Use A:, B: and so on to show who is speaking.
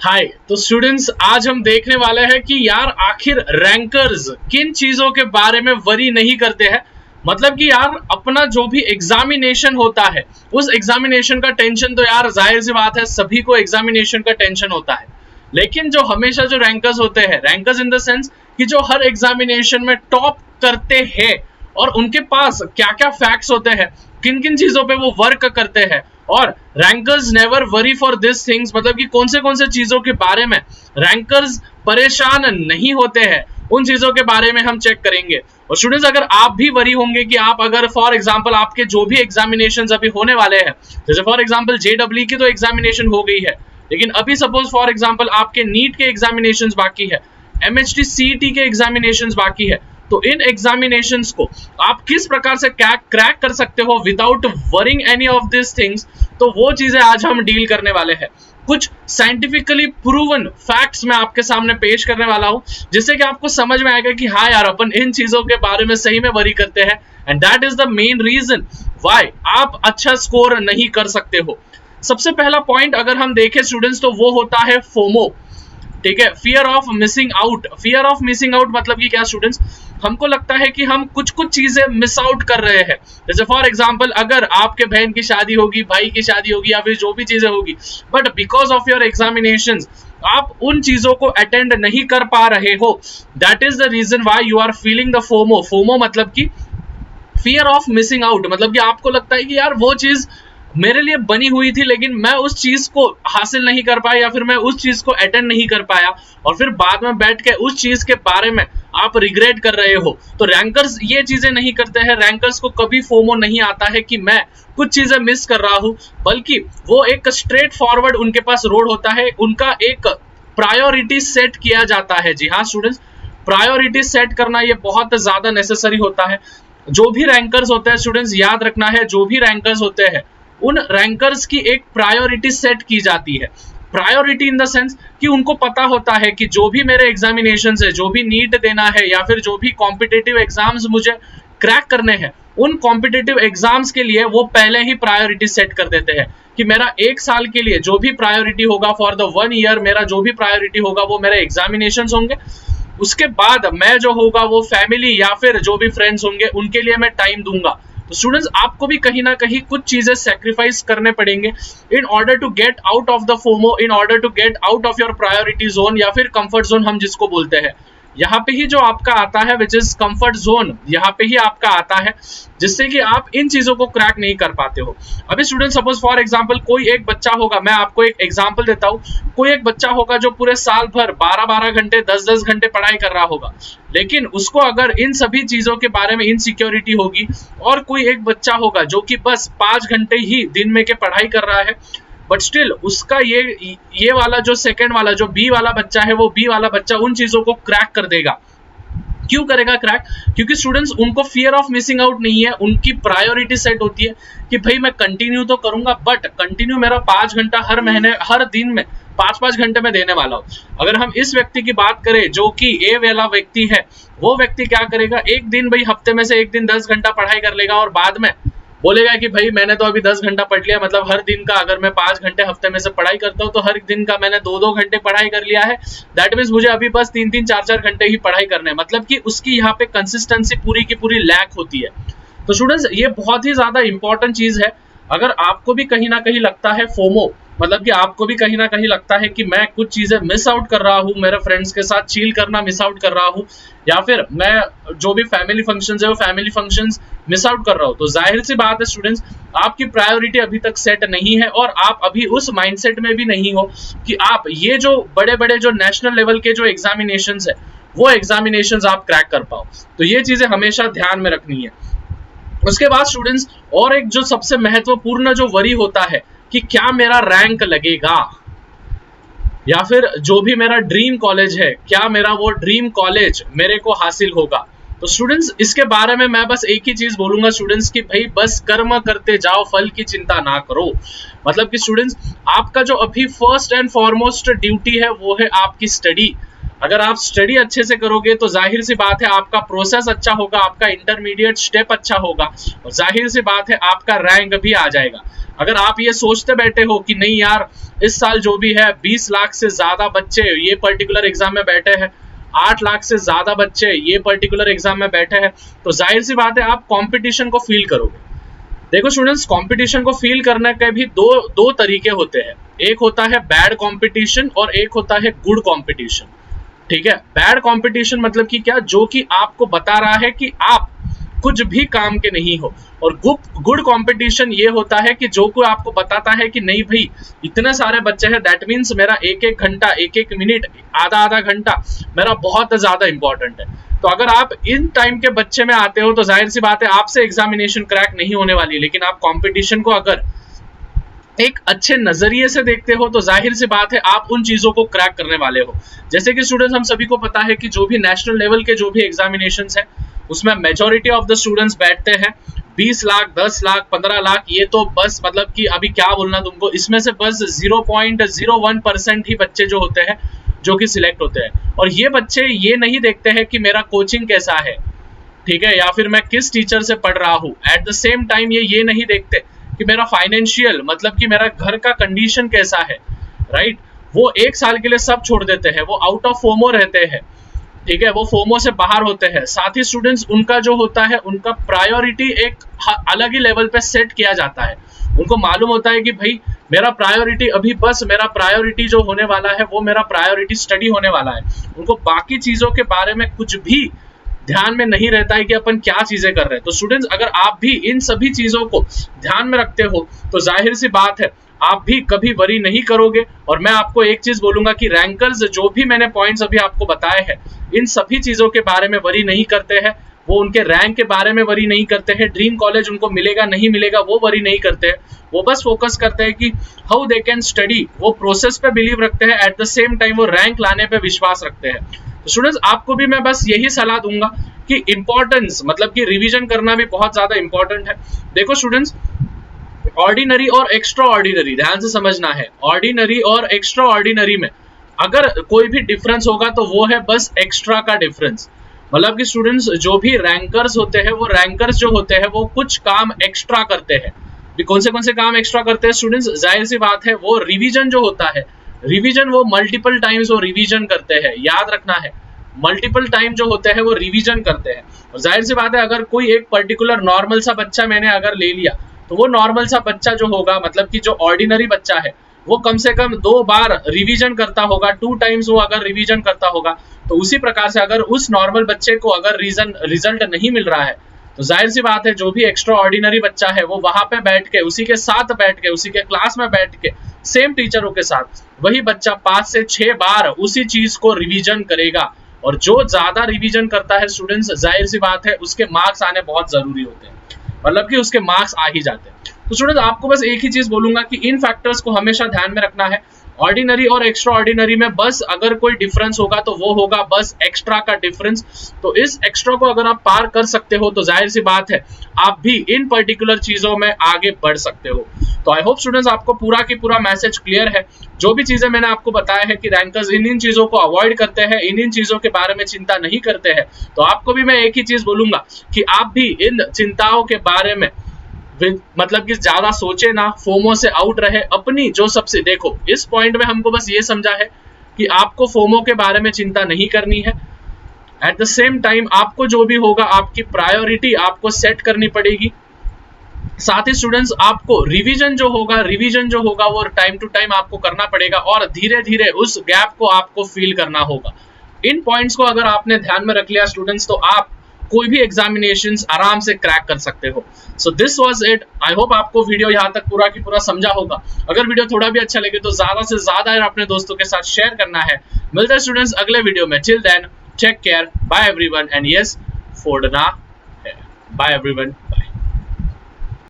A: हाय। तो स्टूडेंट्स, आज हम देखने वाले हैं कि यार आखिर रैंकर्स किन चीजों के बारे में वरी नहीं करते हैं। मतलब कि यार अपना जो भी एग्जामिनेशन होता है उस एग्जामिनेशन का टेंशन तो यार जाहिर सी बात है सभी को एग्जामिनेशन का टेंशन होता है। लेकिन जो हमेशा जो रैंकर्स होते हैं, रैंकर्स इन द सेंस कि जो हर एग्जामिनेशन में टॉप करते हैं और उनके पास क्या क्या फैक्ट्स होते हैं, किन किन चीजों पे वो वर्क करते हैं, और rankers never worry for this things, मतलब कि कौन से चीजों के बारे में रैंकर्स परेशान नहीं होते हैं, उन चीजों के बारे में हम चेक करेंगे। और स्टूडेंट्स, अगर आप भी वरी होंगे कि आप अगर फॉर एग्जांपल आपके जो भी एग्जामिनेशंस अभी होने वाले हैं, जैसे फॉर एग्जांपल जेडब्ल्यू की तो एग्जामिनेशन हो गई है, लेकिन अभी सपोज फॉर एग्जांपल आपके नीट के एग्जामिनेशंस बाकी है, एमएचटी सीईटी के एग्जामिनेशंस बाकी है, तो इन एग्जामिनेशंस को आप किस प्रकार से क्रैक कर सकते हो without worrying any of this things, तो वो चीजें आज हम डील करने वाले हैं। कुछ साइंटिफिकली प्रूवन फैक्ट्स मैं आपके सामने पेश करने वाला हूं, जिससे कि आपको समझ में आएगा कि हाँ यार, अपन इन चीजों के बारे में सही में वरी करते हैं, and that is the main reason why आप अच्छा स्कोर नहीं कर सकते हो। सबसे पहला पॉइंट अगर हम देखें स्टूडेंट्स, तो वो होता है फोमो। ठीक है, fear of missing out. Fear of missing out मतलब कि क्या स्टूडेंट्स, हमको लगता है कि हम कुछ चीजें मिस आउट कर रहे हैं। जैसे फॉर एग्जांपल अगर आपके बहन की शादी होगी, भाई की शादी होगी, या फिर जो भी चीजें होगी, but because of your examinations आप उन चीजों को अटेंड नहीं कर पा रहे हो। That is the reason why you are feeling the FOMO. FOMO मतलब कि फियर ऑफ मिसिंग आउट, मतलब कि आपको लगता है कि यार वो चीज मेरे लिए बनी हुई थी, लेकिन मैं उस चीज को हासिल नहीं कर पाया, या फिर मैं उस चीज को अटेंड नहीं कर पाया, और फिर बाद में बैठ के उस चीज के बारे में आप रिग्रेट कर रहे हो। तो रैंकर्स ये चीजें नहीं करते हैं। रैंकर्स को कभी फोमो नहीं आता है कि मैं कुछ चीजें मिस कर रहा हूं, बल्कि वो एक स्ट्रेट फॉरवर्ड उनके पास रोड होता है, उनका एक प्रायोरिटी सेट किया जाता है। जी हाँ स्टूडेंट्स, प्रायोरिटी सेट करना ये बहुत ज्यादा नेसेसरी होता है। जो भी रैंकर्स होते हैं स्टूडेंट्स, याद रखना है, जो भी रैंकर्स होते हैं उन रैंकर्स की एक प्रायोरिटी सेट की जाती है। प्रायोरिटी इन द सेंस कि उनको पता होता है कि जो भी मेरे एग्जामिनेशंस है, जो भी नीट देना है, या फिर जो भी कॉम्पिटिटिव एग्जाम्स मुझे क्रैक करने हैं, उन कॉम्पिटिटिव एग्जाम्स के लिए वो पहले ही प्रायोरिटी सेट कर देते हैं कि मेरा एक साल के लिए जो भी प्रायोरिटी होगा, फॉर द 1 ईयर मेरा जो भी प्रायोरिटी होगा वो मेरे एग्जामिनेशंस होंगे। उसके बाद मैं जो होगा वो फैमिली या फिर जो भी फ्रेंड्स होंगे उनके लिए मैं टाइम दूंगा। तो स्टूडेंट्स, आपको भी कहीं ना कहीं कुछ चीजें सैक्रिफाइस करने पड़ेंगे in order to get out of the FOMO, in order to get out of your priority zone, या फिर कंफर्ट जोन हम जिसको बोलते हैं। यहाँ पे ही जो आपका आता है विच इज कंफर्ट जोन, यहाँ पे ही आपका आता है, जिससे कि आप इन चीजों को क्रैक नहीं कर पाते हो। अभी स्टूडेंट सपोज फॉर एग्जांपल कोई एक बच्चा होगा, मैं आपको एक एग्जांपल देता हूँ, कोई एक बच्चा होगा जो पूरे साल भर 12-12 घंटे 10-10 घंटे पढ़ाई कर रहा होगा, लेकिन उसको अगर इन सभी चीजों के बारे में इनसिक्योरिटी होगी, और कोई एक बच्चा होगा जो कि बस 5 घंटे ही दिन में के पढ़ाई कर रहा है, बट स्टिल उसका ये वाला जो सेकंड वाला जो बी वाला बच्चा है, वो बी वाला बच्चा उन चीजों को क्रैक कर देगा। क्यों करेगा क्रैक? क्योंकि स्टूडेंट्स उनको फियर ऑफ मिसिंग आउट नहीं है, उनकी प्रायोरिटी सेट होती है कि भाई मैं कंटिन्यू तो करूंगा, बट कंटिन्यू मेरा 5 घंटा हर महीने हर दिन में 5-5 घंटे में देने वाला हूं। अगर हम इस व्यक्ति की बात करें जो कि ए वाला व्यक्ति है, वो व्यक्ति क्या करेगा, एक दिन भाई हफ्ते में से एक दिन 10 घंटा पढ़ाई कर लेगा, और बाद में बोलेगा कि भाई मैंने तो अभी 10 घंटा पढ़ लिया, मतलब हर दिन का अगर मैं 5 घंटे हफ्ते में से पढ़ाई करता हूँ तो हर दिन का मैंने 2-2 घंटे पढ़ाई कर लिया है। दैट मीन्स मुझे अभी बस 3-3 4-4 घंटे ही पढ़ाई करने हैं, मतलब कि उसकी यहाँ पे कंसिस्टेंसी पूरी की पूरी लैक होती है। तो स्टूडेंट्स, ये बहुत ही ज्यादा इंपॉर्टेंट चीज है। अगर आपको भी कहीं ना कहीं लगता है फोमो, मतलब कि आपको भी कहीं ना कहीं लगता है कि मैं कुछ चीजें मिस आउट कर रहा हूँ, मेरे फ्रेंड्स के साथ चिल करना मिस आउट कर रहा हूँ, या फिर मैं जो भी फैमिली फंक्शंस है वो फैमिली फंक्शंस मिस आउट कर रहा हूँ, तो जाहिर सी बात है स्टूडेंट्स, आपकी प्रायोरिटी अभी तक सेट नहीं है, और आप अभी उस माइंडसेट में भी नहीं हो कि आप ये जो बड़े बड़े जो नेशनल लेवल के जो एग्जामिनेशंस है वो एग्जामिनेशंस आप क्रैक कर पाओ। तो ये चीजें हमेशा ध्यान में रखनी है। उसके बाद स्टूडेंट्स, और एक जो सबसे महत्वपूर्ण जो वरी होता है कि क्या मेरा रैंक लगेगा, या फिर जो भी मेरा ड्रीम कॉलेज है, क्या मेरा वो ड्रीम कॉलेज मेरे को हासिल होगा। तो स्टूडेंट्स, इसके बारे में मैं बस एक ही चीज बोलूंगा स्टूडेंट्स कि भाई बस कर्म करते जाओ, फल की चिंता ना करो। मतलब कि स्टूडेंट्स, आपका जो अभी फर्स्ट एंड फॉरमोस्ट ड्यूटी है वो है आपकी स्टडी। अगर आप स्टडी अच्छे से करोगे तो जाहिर सी बात है आपका प्रोसेस अच्छा होगा, आपका इंटरमीडिएट स्टेप अच्छा होगा और जाहिर सी बात है आपका रैंक भी आ जाएगा। अगर आप ये सोचते बैठे हो कि नहीं यार इस साल जो भी है 20 लाख से ज्यादा बच्चे ये पर्टिकुलर एग्जाम में बैठे हैं, 8 लाख से ज्यादा बच्चे ये पर्टिकुलर एग्जाम में बैठे हैं, तो जाहिर सी बात है आप कंपटीशन को फील करोगे। देखो स्टूडेंट्स, कंपटीशन को फील करने के भी दो तरीके होते हैं। एक होता है बैड कंपटीशन और एक होता है गुड कंपटीशन। ठीक है, बैड कंपटीशन मतलब कि क्या, जो कि आपको बता रहा है कि आप कुछ भी काम के नहीं हो। और गुड कंपटीशन ये होता है कि जो कोई आपको बताता है कि नहीं भाई इतने सारे बच्चे हैं, दैट मीन्स मेरा एक एक घंटा, एक एक मिनट, आधा आधा घंटा मेरा बहुत ज्यादा इंपॉर्टेंट है। तो अगर आप इन टाइम के बच्चे में आते हो तो जाहिर सी बात है आपसे एग्जामिनेशन क्रैक नहीं होने वाली। लेकिन आप कंपटीशन को अगर एक अच्छे नजरिए से देखते हो तो जाहिर सी बात है आप उन चीजों को क्रैक करने वाले हो। जैसे कि स्टूडेंट्स, हम सभी को पता है कि जो भी नेशनल लेवल के जो भी एग्जामिनेशंस है उसमें मेजॉरिटी ऑफ द स्टूडेंट्स बैठते हैं 20 लाख, 10 लाख, 15 लाख, ये तो बस मतलब कि अभी क्या बोलना तुमको, इसमें से बस 0.01% ही बच्चे जो होते हैं जो कि सिलेक्ट होते हैं। और ये बच्चे ये नहीं देखते हैं कि मेरा कोचिंग कैसा है, ठीक है, या फिर मैं किस टीचर से पढ़ रहा हूँ। एट द सेम टाइम ये नहीं देखते कि मेरा फाइनेंशियल मतलब कि मेरा घर का कंडीशन कैसा है, राइट। वो एक साल के लिए सब छोड़ देते हैं, वो आउट ऑफ फोमो रहते हैं, ठीक है, वो फोमो से बाहर होते हैं। साथ ही स्टूडेंट्स, उनका जो होता है उनका प्रायोरिटी एक अलग ही लेवल पे सेट किया जाता है। उनको मालूम होता है कि भाई मेरा प्रायोरिटी अभी बस मेरा प्रायोरिटी जो होने वाला है वो मेरा प्रायोरिटी स्टडी होने वाला है। उनको बाकी चीजों के बारे में कुछ भी ध्यान में नहीं रहता है कि अपन क्या चीजें कर रहे हैं। तो स्टूडेंट्स, अगर आप भी इन सभी चीजों को ध्यान में रखते हो तो जाहिर सी बात है आप भी कभी वरी नहीं करोगे। और मैं आपको एक चीज बोलूंगा कि रैंकर्स जो भी मैंने पॉइंट्स अभी आपको बताए हैं, इन सभी चीजों के बारे में वरी नहीं करते हैं। वो उनके रैंक के बारे में वरी नहीं करते हैं, ड्रीम कॉलेज उनको मिलेगा नहीं मिलेगा वो वरी नहीं करते हैं। वो बस फोकस करते हैं कि हाउ दे कैन स्टडी, वो प्रोसेस पे बिलीव रखते हैं, एट द सेम टाइम वो रैंक लाने पे विश्वास रखते हैं। तो स्टूडेंट्स, आपको भी मैं बस यही सलाह दूंगा कि इंपॉर्टेंस मतलब कि रिवीजन करना भी बहुत ज्यादा इंपॉर्टेंट है। देखो स्टूडेंट्स, ऑर्डिनरी और एक्स्ट्रा ऑर्डिनरी ध्यान से समझना है। ऑर्डिनरी और एक्स्ट्रा ऑर्डिनरी में अगर कोई भी डिफरेंस होगा तो वो है बस एक्स्ट्रा का डिफरेंस। मतलब कि स्टूडेंट्स, जो भी रैंकर्स होते हैं वो रैंकर्स जो होते हैं वो कुछ काम एक्स्ट्रा करते हैं। कौन से काम एक्स्ट्रा करते हैं स्टूडेंट्स? जाहिर सी बात है वो रिवीजन जो होता है, रिवीजन वो मल्टीपल टाइम्स वो रिवीजन करते हैं। याद रखना है, मल्टीपल टाइम जो होते हैं वो रिवीजन करते हैं। और जाहिर सी बात है अगर कोई एक पर्टिकुलर नॉर्मल सा बच्चा मैंने अगर ले लिया तो वो नॉर्मल सा बच्चा जो होगा, मतलब कि जो ऑर्डिनरी बच्चा है, वो कम से कम 2 बार रिवीजन करता होगा, 2 टाइम्स वो अगर रिवीजन करता होगा। तो उसी प्रकार से अगर उस नॉर्मल बच्चे को अगर रिजल्ट नहीं मिल रहा है तो जाहिर सी बात है जो भी एक्स्ट्रा ऑर्डिनरी बच्चा है वो वहां पे बैठ के, उसी के साथ बैठ के, उसी के क्लास में बैठ के, सेम टीचरों के साथ वही बच्चा 5 से 6 बार उसी चीज को रिवीजन करेगा। और जो ज्यादा रिवीजन करता है स्टूडेंट्स, जाहिर सी बात है उसके मार्क्स आने बहुत जरूरी होते हैं, मतलब कि उसके मार्क्स आ ही जाते हैं। तो स्टूडेंट्स, आपको बस एक ही चीज बोलूंगा कि इन फैक्टर्स को हमेशा ध्यान में रखना है। ऑर्डिनरी और एक्स्ट्रा ऑर्डिनरी में बस अगर कोई डिफरेंस होगा तो वो होगा बस एक्स्ट्रा का डिफरेंस। तो इस एक्स्ट्रा को अगर आप पार कर सकते हो तो जाहिर सी बात है आप भी इन पर्टिकुलर चीजों में आगे बढ़ सकते हो। तो आई होप स्टूडेंट्स आपको पूरा की पूरा मैसेज क्लियर है। जो भी चीजें मैंने आपको बताया है कि रैंकर्स इन चीजों को अवॉइड करते हैं, इन चीजों के बारे में चिंता नहीं करते हैं, तो आपको भी मैं एक ही चीज बोलूंगा कि आप भी इन चिंताओं के बारे में मतलब कि ज्यादा सोचे ना, फोमो से आउट रहे। अपनी जो सबसे, देखो इस पॉइंट में हमको बस ये समझा है कि आपको फोमो के बारे में चिंता नहीं करनी है। एट द सेम टाइम आपको जो भी होगा आपकी प्रायोरिटी आपको सेट करनी पड़ेगी। साथ ही स्टूडेंट्स, आपको रिवीजन जो होगा वो टाइम टू टाइम आपको करना पड़ेगा और धीरे धीरे उस गैप को आपको फील करना होगा। इन पॉइंट्स को अगर आपने ध्यान में रख लिया स्टूडेंट्स तो आप कोई भी एग्जामिनेशंस आराम से क्रैक कर सकते हो। So this was it. I hope आपको वीडियो यहाँ तक पूरा की पूरा समझा होगा। अगर वीडियो थोड़ा भी अच्छा लगे तो ज्यादा से ज्यादा अपने दोस्तों के साथ शेयर करना है। मिलते हैं स्टूडेंट्स अगले वीडियो में। Till then take care, bye everyone and yes फोड़ना है। Bye everyone.